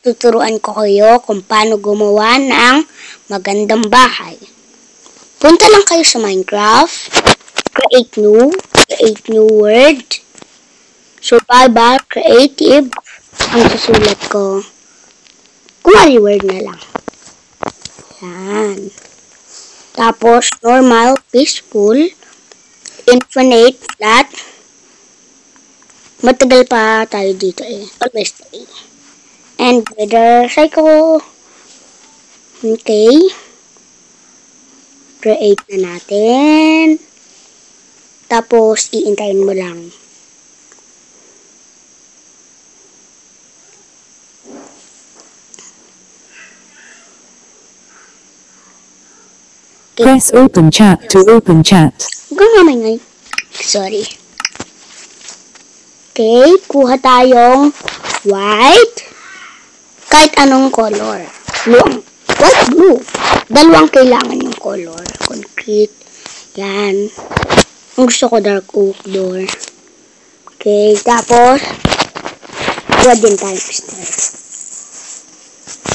tuturuan ko kayo kung paano gumawa ng magandang bahay. Punta lang kayo sa Minecraft, create new word, survival, creative, ang susulat ko. Kumari word na lang. Yan. Tapos, normal, peaceful, infinite, flat. Matagal pa tayo dito Always stay. And weather cycle. Okay. Create na natin. Tapos, iintayin mo lang. Okay. Press open chat to open chat. Ngay. Sorry. Okay, kuha tayong white. Kahit anong color. White, blue. Dalawang kailangan yung color. Concrete. Yan. Ang gusto ko dark oak door. Okay, tapos kuha din tayo piston.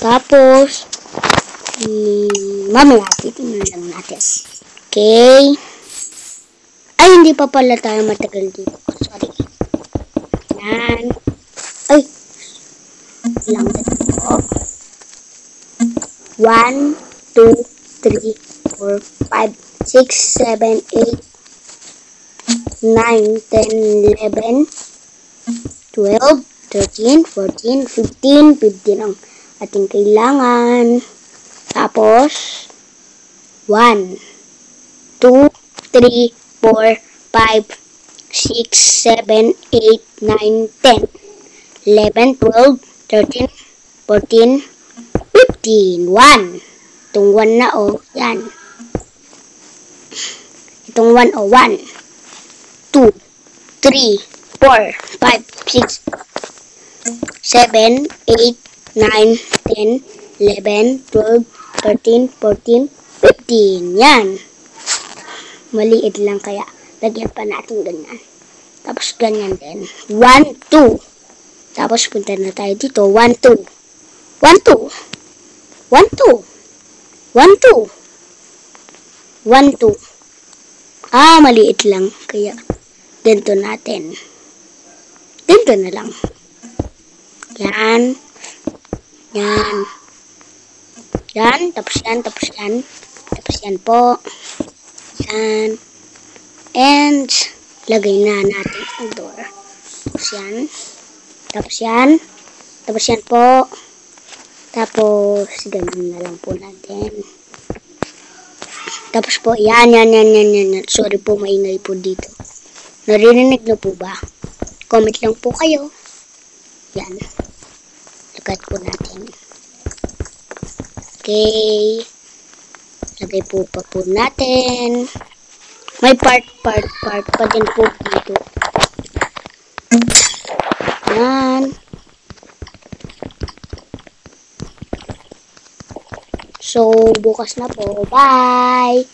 Tapos mamaya titingnan lang natin. Okay. Ay, hindi pa pala tayo matagal dito. Sorry. Yan. Ay. Lang dito. 1, 2, 3, 4, 5, 6, 7, 8, 9, 10, 11, 12, 13, 14, 15. 15 ang ating kailangan. Tapos, 1, 2, 3, 4, 5, 6, 7, 8, 9, 10, 11, 12, 13, 14, 15. 1. Itong 1 na yan. Itong 1 1. 2, 3, 4, 5, 6, 7, 8, 9, 10, 11, 12, 13, 14, 15. Yan. Maliit lang kaya. Lagyan pa natin ganyan. Tapos ganyan din. 1, 2. Tapos punta na tayo dito. 1, 2. 1, 2. 1, 2. 1, 2. 1, 2. Maliit lang. Kaya, dito natin. Dito na lang. Yan. Yan. Yan. Tapos yan. Tapos yan. Tapos yan po. Yan. And, lagay na natin ang door. Tapos yan. Tapos yan. Tapos yan po. Tapos, ganun na lang po natin. Tapos po, yan. Sorry po, maingay po dito. Naririnig na po ba? Comment lang po kayo. Yan. Lagay po natin. Okay. Lagay po pa po natin. May part pa din po dito. Yan. So, bukas na po. Bye!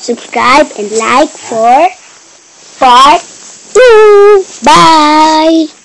Subscribe and like for part 2. Bye!